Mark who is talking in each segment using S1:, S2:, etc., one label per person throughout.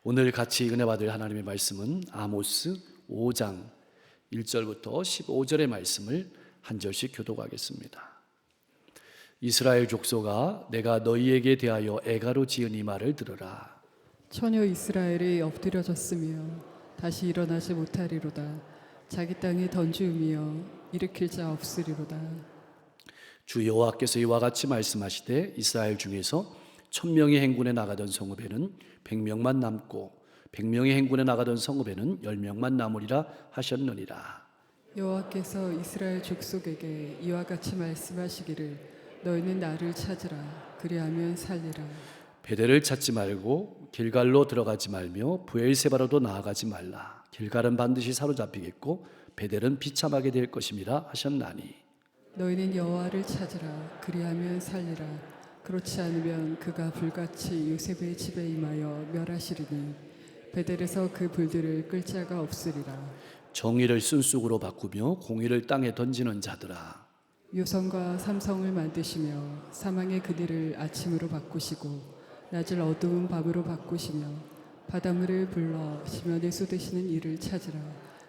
S1: 오늘 같이 은혜 받을 하나님의 말씀은 아모스 5장 1절부터 15절의 말씀을 한 절씩 교독하겠습니다. 이스라엘 족속아, 내가 너희에게 대하여 애가로 지은 이 말을 들으라.
S2: 처녀 이스라엘이 엎드려졌으며 다시 일어나지 못하리로다. 자기 땅에 던지우며 일으킬 자 없으리로다.
S1: 주 여호와께서 이와 같이 말씀하시되 이스라엘 중에서 1000명의 행군에 나가던 성읍에는 100명만 남고 100명의 행군에 나가던 성읍에는 10명만 남으리라 하셨느니라.
S2: 여호와께서 이스라엘 족속에게 이와 같이 말씀하시기를 너희는 나를 찾으라. 그리하면 살리라.
S1: 베델을 찾지 말고 길갈로 들어가지 말며 브엘세바로도 나아가지 말라. 길갈은 반드시 사로잡히겠고 베델은 비참하게 될 것임이라 하셨나니.
S2: 너희는 여호와를 찾으라. 그리하면 살리라. 그렇지 않으면 그가 불같이 요셉의 집에 임하여 멸하시리니 베델에서 그 불들을 끌 자가 없으리라.
S1: 정의를 순쑥으로 바꾸며 공의를 땅에 던지는 자들아,
S2: 요성과 삼성을 만드시며 사망의 그늘을 아침으로 바꾸시고 낮을 어두운 밤으로 바꾸시며 바닷물을 불러 지면에 쏟으시는 이를 찾으라.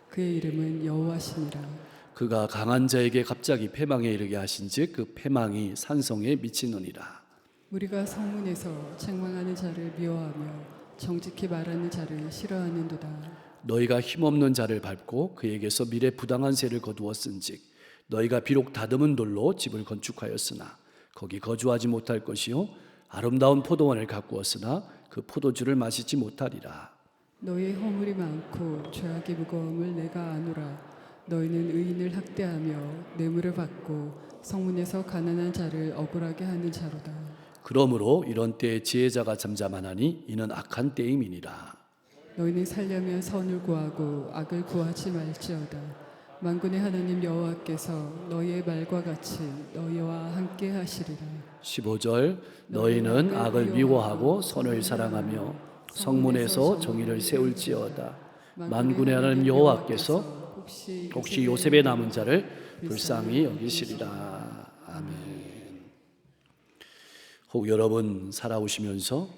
S2: 그의 이름은 여호와시니라.
S1: 그가 강한 자에게 갑자기 패망에 이르게 하신즉 그 패망이 산성에 미치느니라.
S2: 우리가 성문에서 책망하는 자를 미워하며 정직히 말하는 자를 싫어하는도다.
S1: 너희가 힘없는 자를 밟고 그에게서 미래 부당한 세를 거두었은즉 너희가 비록 다듬은 돌로 집을 건축하였으나 거기 거주하지 못할 것이요 아름다운 포도원을 가꾸었으나 그 포도주를 마시지 못하리라.
S2: 너희의 허물이 많고 죄악의 무거움을 내가 아노라. 너희는 의인을 학대하며 뇌물을 받고 성문에서 가난한 자를 억울하게 하는 자로다.
S1: 그러므로 이런 때에 지혜자가 잠잠하나니 이는 악한 때임이니라.
S2: 너희는 살려면 선을 구하고 악을 구하지 말지어다. 만군의 하나님 여호와께서 너희의 말과 같이 너희와 함께 하시리라.
S1: 15절 너희는 악을 미워하고 선을 사랑하며 성문에서 정의를 세울지어다. 만군의 하나님 여호와께서 혹시 요셉의 남은 자를 불쌍히 여기시리라. 아멘. 혹 여러분 살아오시면서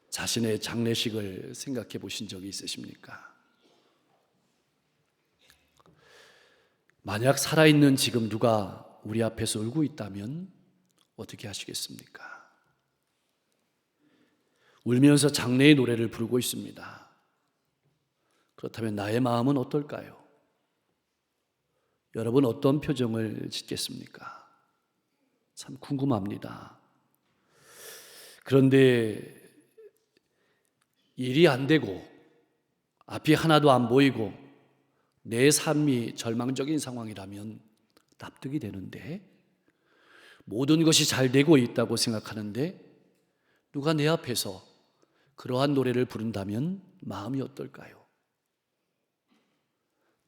S1: 자신의 장례식을 생각해 보신 적이 있으십니까? 만약 살아있는 지금 누가 우리 앞에서 울고 있다면 어떻게 하시겠습니까? 울면서 장례의 노래를 부르고 있습니다. 그렇다면 나의 마음은 어떨까요? 여러분 어떤 표정을 짓겠습니까? 참 궁금합니다. 그런데 일이 안 되고 앞이 하나도 안 보이고 내 삶이 절망적인 상황이라면 납득이 되는데 모든 것이 잘 되고 있다고 생각하는데 누가 내 앞에서 그러한 노래를 부른다면 마음이 어떨까요?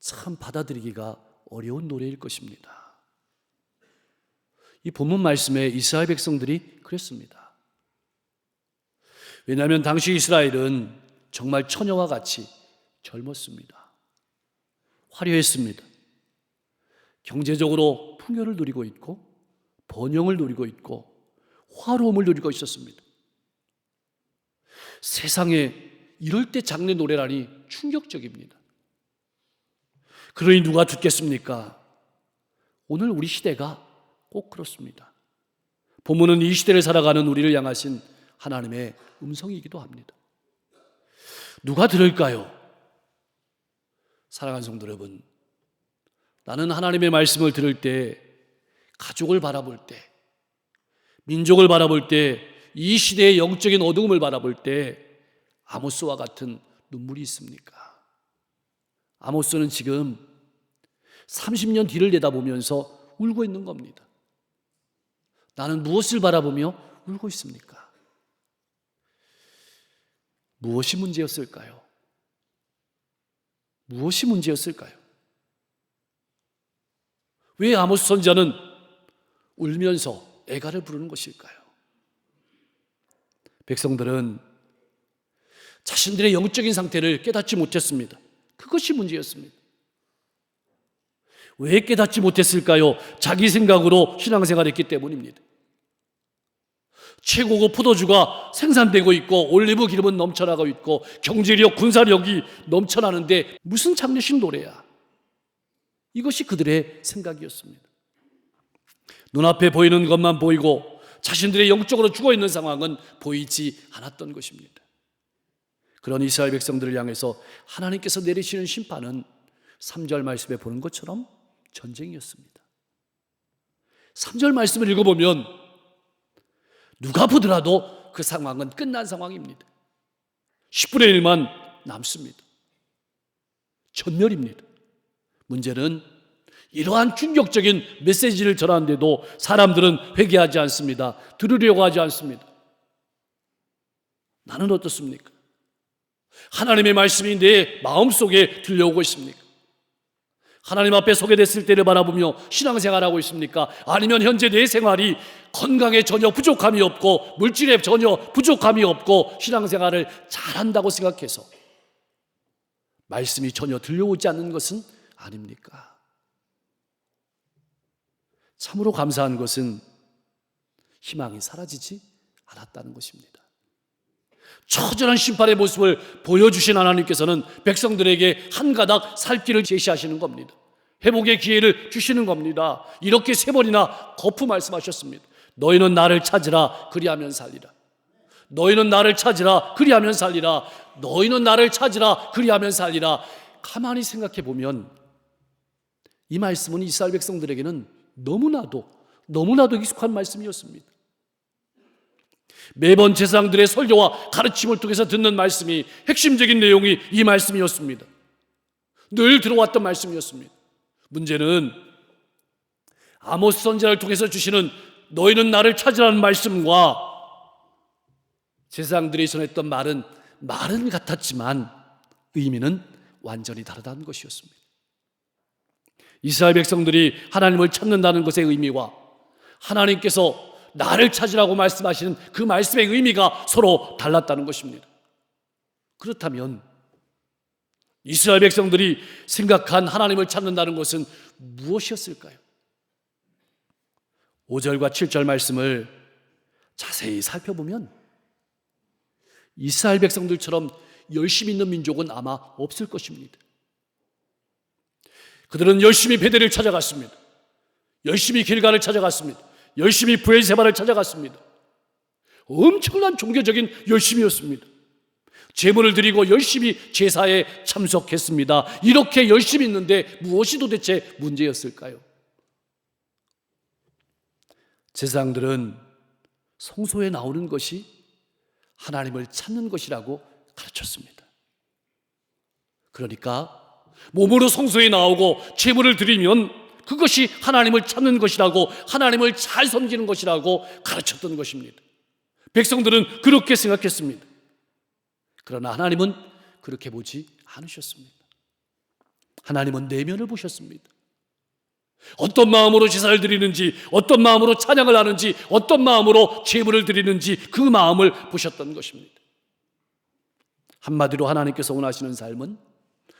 S1: 참 받아들이기가 어려운 노래일 것입니다. 이 본문 말씀에 이스라엘 백성들이 그랬습니다. 왜냐하면 당시 이스라엘은 정말 처녀와 같이 젊었습니다. 화려했습니다. 경제적으로 풍요를 누리고 있고 번영을 누리고 있고 화로움을 누리고 있었습니다. 세상에 이럴 때 장례 노래라니 충격적입니다. 그러니 누가 듣겠습니까? 오늘 우리 시대가 꼭 그렇습니다. 본문은 이 시대를 살아가는 우리를 향하신 하나님의 음성이기도 합니다. 누가 들을까요? 사랑하는 성도 여러분, 나는 하나님의 말씀을 들을 때, 가족을 바라볼 때, 민족을 바라볼 때, 이 시대의 영적인 어두움을 바라볼 때 아모스와 같은 눈물이 있습니까? 아모스는 지금 30년 뒤를 내다보면서 울고 있는 겁니다. 나는 무엇을 바라보며 울고 있습니까? 무엇이 문제였을까요? 무엇이 문제였을까요? 왜 아모스 선지자는 울면서 애가를 부르는 것일까요? 백성들은 자신들의 영적인 상태를 깨닫지 못했습니다. 그것이 문제였습니다. 왜 깨닫지 못했을까요? 자기 생각으로 신앙생활을 했기 때문입니다. 최고급 포도주가 생산되고 있고 올리브 기름은 넘쳐나고 있고 경제력, 군사력이 넘쳐나는데 무슨 장례식 노래야? 이것이 그들의 생각이었습니다. 눈앞에 보이는 것만 보이고 자신들의 영적으로 죽어있는 상황은 보이지 않았던 것입니다. 그런 이스라엘 백성들을 향해서 하나님께서 내리시는 심판은 3절 말씀에 보는 것처럼 전쟁이었습니다. 3절 말씀을 읽어보면 누가 보더라도 그 상황은 끝난 상황입니다. 10분의 1만 남습니다. 전멸입니다. 문제는 이러한 충격적인 메시지를 전하는데도 사람들은 회개하지 않습니다. 들으려고 하지 않습니다. 나는 어떻습니까? 하나님의 말씀이 내 마음속에 들려오고 있습니까? 하나님 앞에 서게 됐을 때를 바라보며 신앙생활하고 있습니까? 아니면 현재 내 생활이 건강에 전혀 부족함이 없고 물질에 전혀 부족함이 없고 신앙생활을 잘한다고 생각해서 말씀이 전혀 들려오지 않는 것은 아닙니까? 참으로 감사한 것은 희망이 사라지지 않았다는 것입니다. 처절한 심판의 모습을 보여주신 하나님께서는 백성들에게 한 가닥 살 길을 제시하시는 겁니다. 회복의 기회를 주시는 겁니다. 이렇게 3번이나 거푸 말씀하셨습니다. 너희는 나를 찾으라 그리하면 살리라. 너희는 나를 찾으라 그리하면 살리라. 너희는 나를 찾으라 그리하면 살리라. 가만히 생각해 보면 이 말씀은 이스라엘 백성들에게는 너무나도 익숙한 말씀이었습니다. 매번 제사장들의 설교와 가르침을 통해서 듣는 말씀이 핵심적인 내용이 이 말씀이었습니다. 늘 들어왔던 말씀이었습니다. 문제는 아모스 선지자를 통해서 주시는 너희는 나를 찾으라는 말씀과 제사장들이 전했던 말은 같았지만 의미는 완전히 다르다는 것이었습니다. 이스라엘 백성들이 하나님을 찾는다는 것의 의미와 하나님께서 나를 찾으라고 말씀하시는 그 말씀의 의미가 서로 달랐다는 것입니다. 그렇다면 이스라엘 백성들이 생각한 하나님을 찾는다는 것은 무엇이었을까요? 5절과 7절 말씀을 자세히 살펴보면 이스라엘 백성들처럼 열심히 있는 민족은 아마 없을 것입니다. 그들은 열심히 베델을 찾아갔습니다. 열심히 길갈을 찾아갔습니다. 열심히 브엘세바를 찾아갔습니다. 엄청난 종교적인 열심이었습니다. 제물을 드리고 열심히 제사에 참석했습니다. 이렇게 열심히 있는데 무엇이 도대체 문제였을까요? 제사장들은 성소에 나오는 것이 하나님을 찾는 것이라고 가르쳤습니다. 그러니까 몸으로 성소에 나오고 제물을 드리면 그것이 하나님을 찾는 것이라고, 하나님을 잘 섬기는 것이라고 가르쳤던 것입니다. 백성들은 그렇게 생각했습니다. 그러나 하나님은 그렇게 보지 않으셨습니다. 하나님은 내면을 보셨습니다. 어떤 마음으로 제사를 드리는지, 어떤 마음으로 찬양을 하는지, 어떤 마음으로 제물을 드리는지 그 마음을 보셨던 것입니다. 한마디로 하나님께서 원하시는 삶은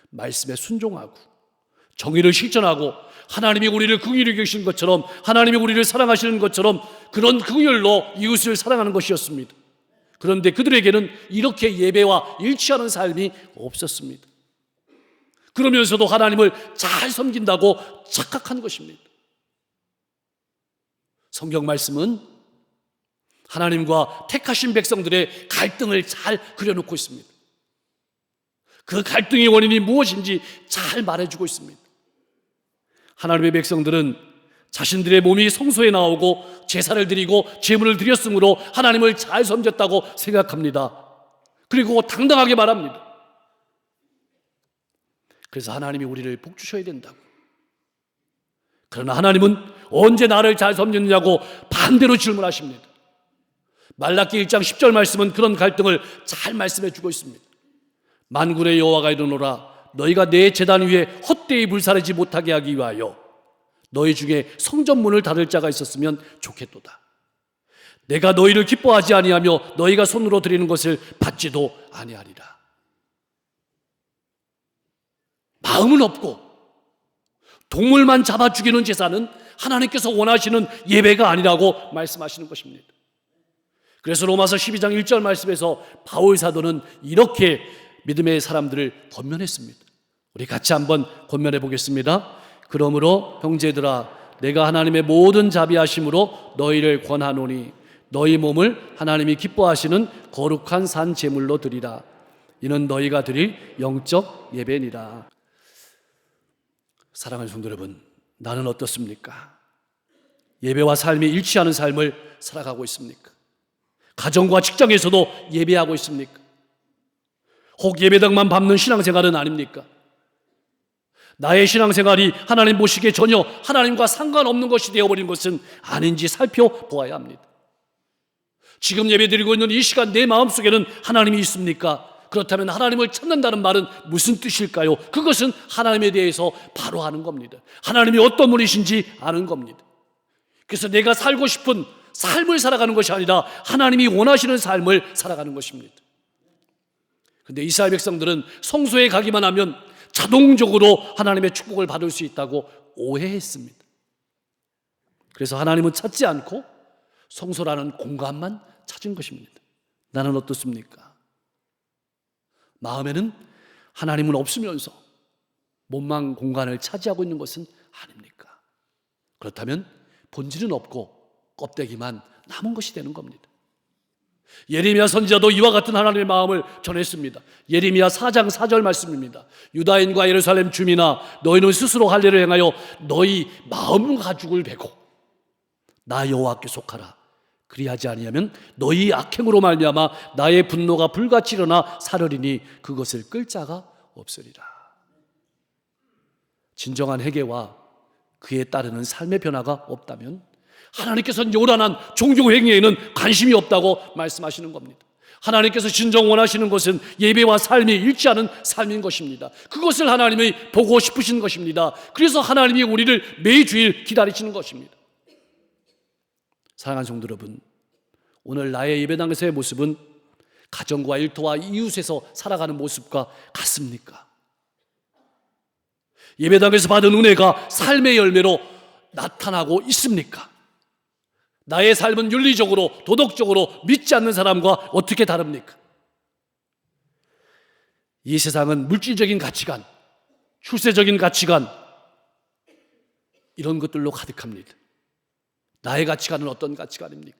S1: 말씀에 순종하고 정의를 실천하고 하나님이 우리를 긍휼히 여기신 것처럼, 하나님이 우리를 사랑하시는 것처럼 그런 긍휼로 이웃을 사랑하는 것이었습니다. 그런데 그들에게는 이렇게 예배와 일치하는 삶이 없었습니다. 그러면서도 하나님을 잘 섬긴다고 착각한 것입니다. 성경 말씀은 하나님과 택하신 백성들의 갈등을 잘 그려놓고 있습니다. 그 갈등의 원인이 무엇인지 잘 말해주고 있습니다. 하나님의 백성들은 자신들의 몸이 성소에 나오고 제사를 드리고 제물을 드렸으므로 하나님을 잘 섬겼다고 생각합니다. 그리고 당당하게 말합니다. 그래서 하나님이 우리를 복 주셔야 된다고. 그러나 하나님은 언제 나를 잘 섬겼느냐고 반대로 질문하십니다. 말라기 1장 10절 말씀은 그런 갈등을 잘 말씀해 주고 있습니다. 만군의 여호와가 이르노라 너희가 내 제단 위에 헛되이 불사르지 못하게 하기 위하여 너희 중에 성전문을 닫을 자가 있었으면 좋겠도다. 내가 너희를 기뻐하지 아니하며 너희가 손으로 드리는 것을 받지도 아니하리라. 마음은 없고 동물만 잡아 죽이는 제사는 하나님께서 원하시는 예배가 아니라고 말씀하시는 것입니다. 그래서 로마서 12장 1절 말씀에서 바울 사도는 이렇게 믿음의 사람들을 권면했습니다. 우리 같이 한번 권면해 보겠습니다. 그러므로 형제들아, 내가 하나님의 모든 자비하심으로 너희를 권하노니 너희 몸을 하나님이 기뻐하시는 거룩한 산 제물로 드리라. 이는 너희가 드릴 영적 예배니라. 사랑하는 성도 여러분, 나는 어떻습니까? 예배와 삶이 일치하는 삶을 살아가고 있습니까? 가정과 직장에서도 예배하고 있습니까? 혹 예배당만 밟는 신앙생활은 아닙니까? 나의 신앙생활이 하나님 보시기에 전혀 하나님과 상관없는 것이 되어버린 것은 아닌지 살펴보아야 합니다. 지금 예배드리고 있는 이 시간 내 마음속에는 하나님이 있습니까? 그렇다면 하나님을 찾는다는 말은 무슨 뜻일까요? 그것은 하나님에 대해서 바로 아는 겁니다. 하나님이 어떤 분이신지 아는 겁니다. 그래서 내가 살고 싶은 삶을 살아가는 것이 아니라 하나님이 원하시는 삶을 살아가는 것입니다. 그런데 이스라엘 백성들은 성소에 가기만 하면 자동적으로 하나님의 축복을 받을 수 있다고 오해했습니다. 그래서 하나님은 찾지 않고 성소라는 공간만 찾은 것입니다. 나는 어떻습니까? 마음에는 하나님은 없으면서 몸만 공간을 차지하고 있는 것은 아닙니까? 그렇다면 본질은 없고 껍데기만 남은 것이 되는 겁니다. 예레미야 선지자도 이와 같은 하나님의 마음을 전했습니다. 예레미야 4장 4절 말씀입니다. 유다인과 예루살렘 주민아, 너희는 스스로 할 일을 행하여 너희 마음 가죽을 베고 나 여호와께 속하라. 그리하지 아니하면 너희 악행으로 말미암아 나의 분노가 불같이 일어나 사르리니 그것을 끌 자가 없으리라. 진정한 회개와 그에 따르는 삶의 변화가 없다면 하나님께서는 요란한 종교 행위에는 관심이 없다고 말씀하시는 겁니다. 하나님께서 진정 원하시는 것은 예배와 삶이 일치하는 삶인 것입니다. 그것을 하나님이 보고 싶으신 것입니다. 그래서 하나님이 우리를 매주일 기다리시는 것입니다. 사랑하는 성도 여러분, 오늘 나의 예배당에서의 모습은 가정과 일터와 이웃에서 살아가는 모습과 같습니까? 예배당에서 받은 은혜가 삶의 열매로 나타나고 있습니까? 나의 삶은 윤리적으로, 도덕적으로 믿지 않는 사람과 어떻게 다릅니까? 이 세상은 물질적인 가치관, 출세적인 가치관, 이런 것들로 가득합니다. 나의 가치관은 어떤 가치관입니까?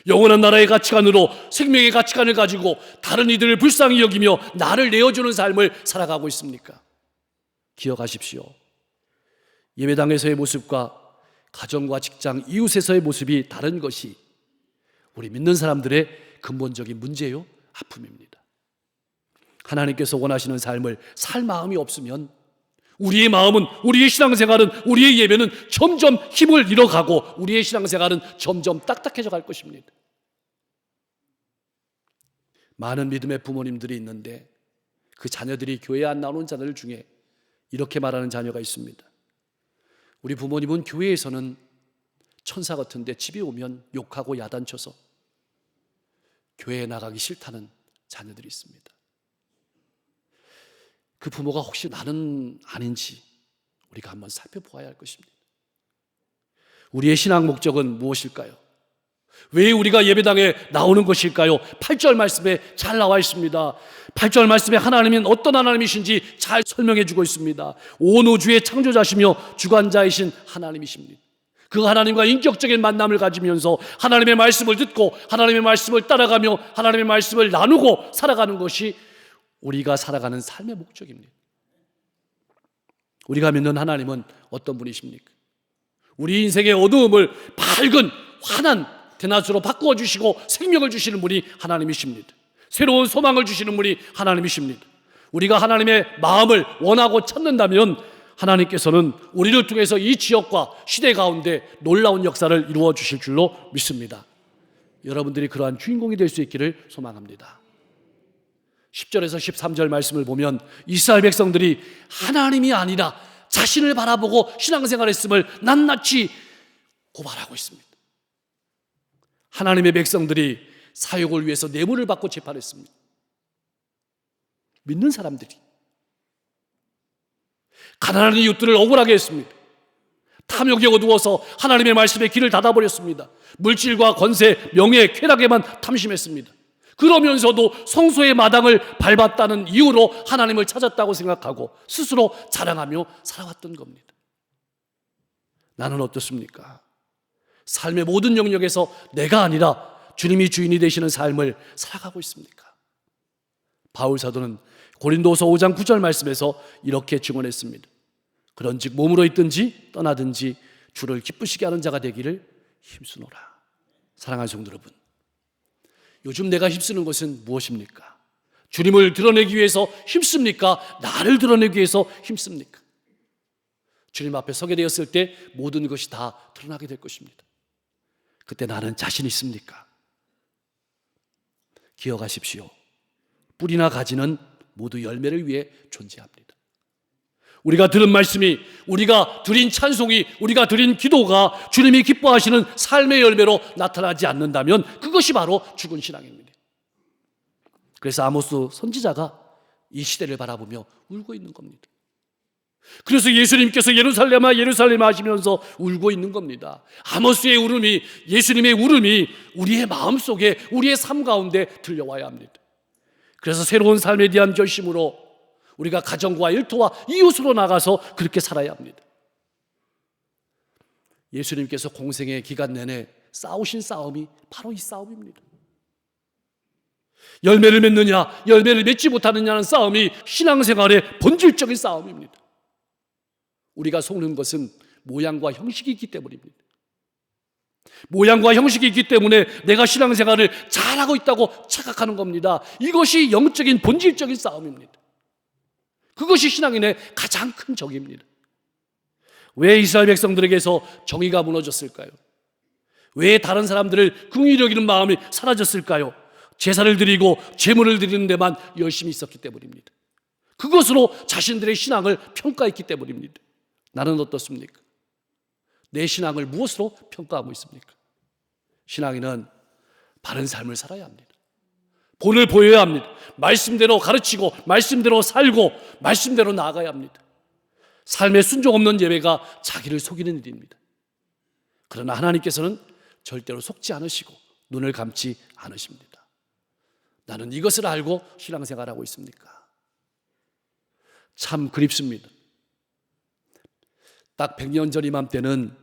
S1: 영원한 나라의 가치관으로 생명의 가치관을 가지고 다른 이들을 불쌍히 여기며 나를 내어주는 삶을 살아가고 있습니까? 기억하십시오. 예배당에서의 모습과 가정과 직장, 이웃에서의 모습이 다른 것이 우리 믿는 사람들의 근본적인 문제요, 아픔입니다. 하나님께서 원하시는 삶을 살 마음이 없으면 우리의 마음은, 우리의 신앙생활은, 우리의 예배는 점점 힘을 잃어가고 우리의 신앙생활은 점점 딱딱해져 갈 것입니다. 많은 믿음의 부모님들이 있는데 그 자녀들이 교회에 안 나오는 자들 중에 이렇게 말하는 자녀가 있습니다. 우리 부모님은 교회에서는 천사 같은데 집에 오면 욕하고 야단쳐서 교회에 나가기 싫다는 자녀들이 있습니다. 그 부모가 혹시 나는 아닌지 우리가 한번 살펴보아야 할 것입니다. 우리의 신앙 목적은 무엇일까요? 왜 우리가 예배당에 나오는 것일까요? 8절 말씀에 잘 나와 있습니다. 8절 말씀에 하나님은 어떤 하나님이신지 잘 설명해 주고 있습니다. 온 우주의 창조자시며 주관자이신 하나님이십니다. 그 하나님과 인격적인 만남을 가지면서 하나님의 말씀을 듣고 하나님의 말씀을 따라가며 하나님의 말씀을 나누고 살아가는 것이 우리가 살아가는 삶의 목적입니다. 우리가 믿는 하나님은 어떤 분이십니까? 우리 인생의 어두움을 밝은 환한 대낮으로 바꾸어 주시고 생명을 주시는 분이 하나님이십니다. 새로운 소망을 주시는 분이 하나님이십니다. 우리가 하나님의 마음을 원하고 찾는다면 하나님께서는 우리를 통해서 이 지역과 시대 가운데 놀라운 역사를 이루어 주실 줄로 믿습니다. 여러분들이 그러한 주인공이 될 수 있기를 소망합니다. 10절에서 13절 말씀을 보면 이스라엘 백성들이 하나님이 아니라 자신을 바라보고 신앙생활했음을 낱낱이 고발하고 있습니다. 하나님의 백성들이 사역을 위해서 뇌물을 받고 재판했습니다. 믿는 사람들이 가난한 이웃들을 억울하게 했습니다. 탐욕에 어두워서 하나님의 말씀에 길을 닫아버렸습니다. 물질과 권세, 명예, 쾌락에만 탐심했습니다. 그러면서도 성소의 마당을 밟았다는 이유로 하나님을 찾았다고 생각하고 스스로 자랑하며 살아왔던 겁니다. 나는 어떻습니까? 삶의 모든 영역에서 내가 아니라 주님이 주인이 되시는 삶을 살아가고 있습니까? 바울 사도는 고린도서 5장 9절 말씀에서 이렇게 증언했습니다. 그런즉 몸으로 있든지 떠나든지 주를 기쁘시게 하는 자가 되기를 힘쓰노라. 사랑하는 성도 여러분, 요즘 내가 힘쓰는 것은 무엇입니까? 주님을 드러내기 위해서 힘씁니까? 나를 드러내기 위해서 힘씁니까? 주님 앞에 서게 되었을 때 모든 것이 다 드러나게 될 것입니다. 그때 나는 자신 있습니까? 기억하십시오. 뿌리나 가지는 모두 열매를 위해 존재합니다. 우리가 들은 말씀이, 우리가 드린 찬송이, 우리가 드린 기도가 주님이 기뻐하시는 삶의 열매로 나타나지 않는다면 그것이 바로 죽은 신앙입니다. 그래서 아모스 선지자가 이 시대를 바라보며 울고 있는 겁니다. 그래서 예수님께서 예루살렘아 예루살렘아 하시면서 울고 있는 겁니다. 아모스의 울음이, 예수님의 울음이 우리의 마음속에, 우리의 삶 가운데 들려와야 합니다. 그래서 새로운 삶에 대한 결심으로 우리가 가정과 일터와 이웃으로 나가서 그렇게 살아야 합니다. 예수님께서 공생의 기간 내내 싸우신 싸움이 바로 이 싸움입니다. 열매를 맺느냐, 열매를 맺지 못하느냐는 싸움이 신앙생활의 본질적인 싸움입니다. 우리가 속는 것은 모양과 형식이 있기 때문입니다. 모양과 형식이 있기 때문에 내가 신앙생활을 잘하고 있다고 착각하는 겁니다. 이것이 영적인 본질적인 싸움입니다. 그것이 신앙인의 가장 큰 적입니다. 왜 이스라엘 백성들에게서 정의가 무너졌을까요? 왜 다른 사람들을 긍휼히 여기는 마음이 사라졌을까요? 제사를 드리고 제물을 드리는 데만 열심히 있었기 때문입니다. 그것으로 자신들의 신앙을 평가했기 때문입니다. 나는 어떻습니까? 내 신앙을 무엇으로 평가하고 있습니까? 신앙인은 바른 삶을 살아야 합니다. 본을 보여야 합니다. 말씀대로 가르치고 말씀대로 살고 말씀대로 나아가야 합니다. 삶에 순종 없는 예배가 자기를 속이는 일입니다. 그러나 하나님께서는 절대로 속지 않으시고 눈을 감지 않으십니다. 나는 이것을 알고 신앙생활하고 있습니까? 참 그립습니다. 딱 100년 전 이맘때는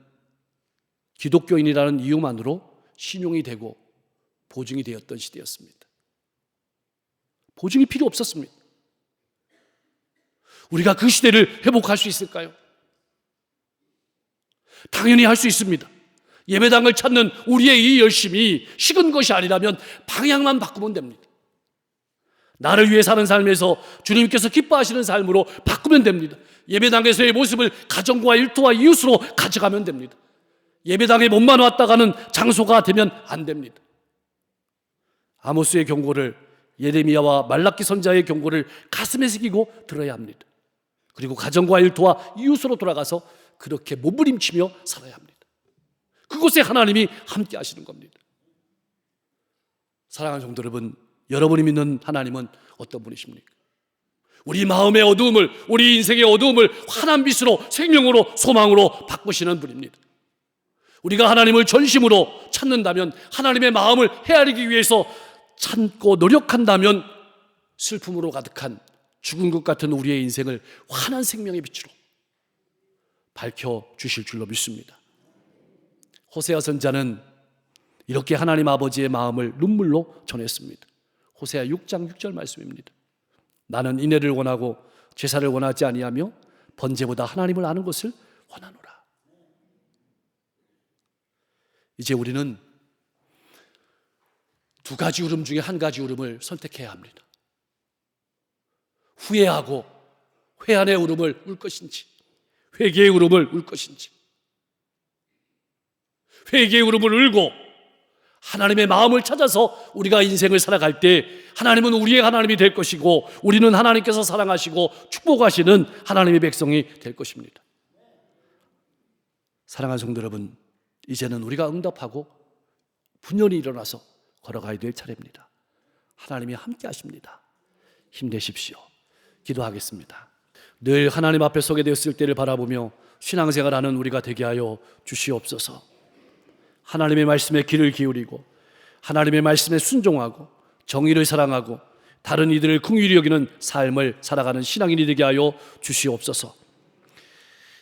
S1: 기독교인이라는 이유만으로 신용이 되고 보증이 되었던 시대였습니다. 보증이 필요 없었습니다. 우리가 그 시대를 회복할 수 있을까요? 당연히 할 수 있습니다. 예배당을 찾는 우리의 이 열심이 식은 것이 아니라면 방향만 바꾸면 됩니다. 나를 위해 사는 삶에서 주님께서 기뻐하시는 삶으로 바꾸면 됩니다. 예배당에서의 모습을 가정과 일터와 이웃으로 가져가면 됩니다. 예배당에 몸만 왔다가는 장소가 되면 안 됩니다. 아모스의 경고를, 예레미야와 말라기 선지자의 경고를 가슴에 새기고 들어야 합니다. 그리고 가정과 일터와 이웃으로 돌아가서 그렇게 몸부림치며 살아야 합니다. 그곳에 하나님이 함께 하시는 겁니다. 사랑하는 성도 여러분, 여러분이 믿는 하나님은 어떤 분이십니까? 우리 마음의 어두움을, 우리 인생의 어두움을 환한 빛으로, 생명으로, 소망으로 바꾸시는 분입니다. 우리가 하나님을 전심으로 찾는다면, 하나님의 마음을 헤아리기 위해서 참고 노력한다면 슬픔으로 가득한 죽은 것 같은 우리의 인생을 환한 생명의 빛으로 밝혀주실 줄로 믿습니다. 호세아 선지자는 이렇게 하나님 아버지의 마음을 눈물로 전했습니다. 호세아 6장 6절 말씀입니다. 나는 인애를 원하고 제사를 원하지 아니하며 번제보다 하나님을 아는 것을 원하노라. 이제 우리는 두 가지 울음 중에 한 가지 울음을 선택해야 합니다. 후회하고 회한의 울음을 울 것인지, 회개의 울음을 울 것인지. 회개의 울음을 울고 하나님의 마음을 찾아서 우리가 인생을 살아갈 때 하나님은 우리의 하나님이 될 것이고 우리는 하나님께서 사랑하시고 축복하시는 하나님의 백성이 될 것입니다. 사랑하는 성도 여러분, 이제는 우리가 응답하고 분연히 일어나서 걸어가야 될 차례입니다. 하나님이 함께 하십니다. 힘내십시오. 기도하겠습니다. 늘 하나님 앞에 서게 되었을 때를 바라보며 신앙생활하는 우리가 되게 하여 주시옵소서. 하나님의 말씀에 귀를 기울이고 하나님의 말씀에 순종하고 정의를 사랑하고 다른 이들을 긍휼히 여기는 삶을 살아가는 신앙인이 되게 하여 주시옵소서.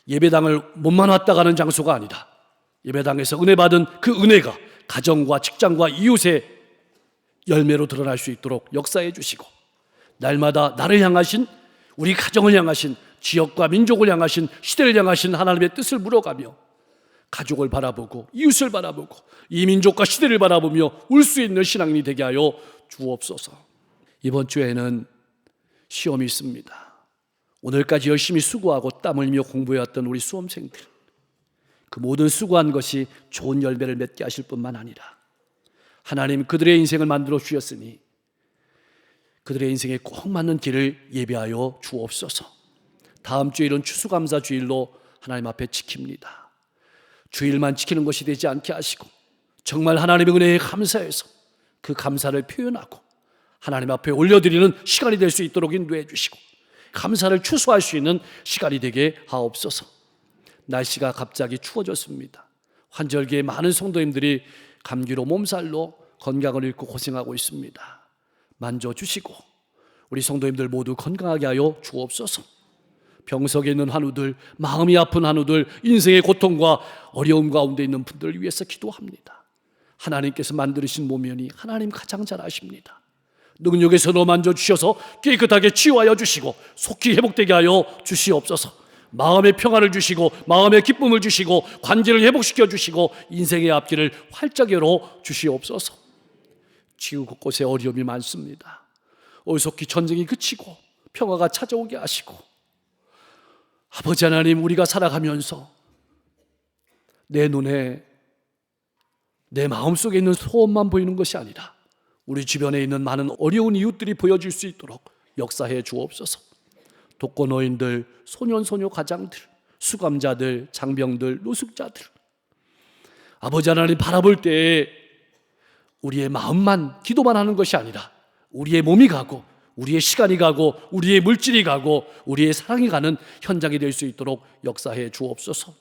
S1: 예배당을 몸만 왔다 가는 장소가 아니라 예배당에서 은혜 받은 그 은혜가 가정과 직장과 이웃의 열매로 드러날 수 있도록 역사해 주시고, 날마다 나를 향하신, 우리 가정을 향하신, 지역과 민족을 향하신, 시대를 향하신 하나님의 뜻을 물어가며 가족을 바라보고 이웃을 바라보고 이 민족과 시대를 바라보며 울 수 있는 신앙인이 되게 하여 주옵소서. 이번 주에는 시험이 있습니다. 오늘까지 열심히 수고하고 땀 흘리며 공부해왔던 우리 수험생들, 그 모든 수고한 것이 좋은 열매를 맺게 하실 뿐만 아니라 하나님 그들의 인생을 만들어 주셨으니 그들의 인생에 꼭 맞는 길을 예비하여 주옵소서. 다음 주일은 추수감사 주일로 하나님 앞에 지킵니다. 주일만 지키는 것이 되지 않게 하시고 정말 하나님의 은혜에 감사해서 그 감사를 표현하고 하나님 앞에 올려드리는 시간이 될 수 있도록 인도해 주시고 감사를 추수할 수 있는 시간이 되게 하옵소서. 날씨가 갑자기 추워졌습니다. 환절기에 많은 성도님들이 감기로 몸살로 건강을 잃고 고생하고 있습니다. 만져주시고 우리 성도님들 모두 건강하게 하여 주옵소서. 병석에 있는 한우들, 마음이 아픈 한우들, 인생의 고통과 어려움 가운데 있는 분들을 위해서 기도합니다. 하나님께서 만드신 몸이니 하나님 가장 잘 아십니다. 능력에서도 만져주셔서 깨끗하게 치유하여 주시고 속히 회복되게 하여 주시옵소서. 마음의 평안을 주시고 마음의 기쁨을 주시고 관계를 회복시켜 주시고 인생의 앞길을 활짝 열어 주시옵소서. 지구 곳곳에 어려움이 많습니다. 얼속히 전쟁이 그치고 평화가 찾아오게 하시고, 아버지 하나님, 우리가 살아가면서 내 눈에 내 마음속에 있는 소원만 보이는 것이 아니라 우리 주변에 있는 많은 어려운 이웃들이 보여질 수 있도록 역사해 주옵소서. 독거노인들, 소년소녀 가장들, 수감자들, 장병들, 노숙자들, 아버지 하나님 바라볼 때에 우리의 마음만 기도만 하는 것이 아니라 우리의 몸이 가고 우리의 시간이 가고 우리의 물질이 가고 우리의 사랑이 가는 현장이 될 수 있도록 역사해 주옵소서.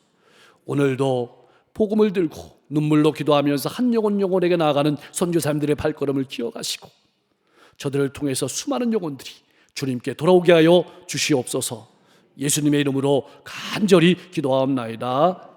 S1: 오늘도 복음을 들고 눈물로 기도하면서 한 영혼 영혼에게 나아가는 선교사님들의 발걸음을 기억하시고 저들을 통해서 수많은 영혼들이 주님께 돌아오게 하여 주시옵소서. 예수님의 이름으로 간절히 기도하옵나이다.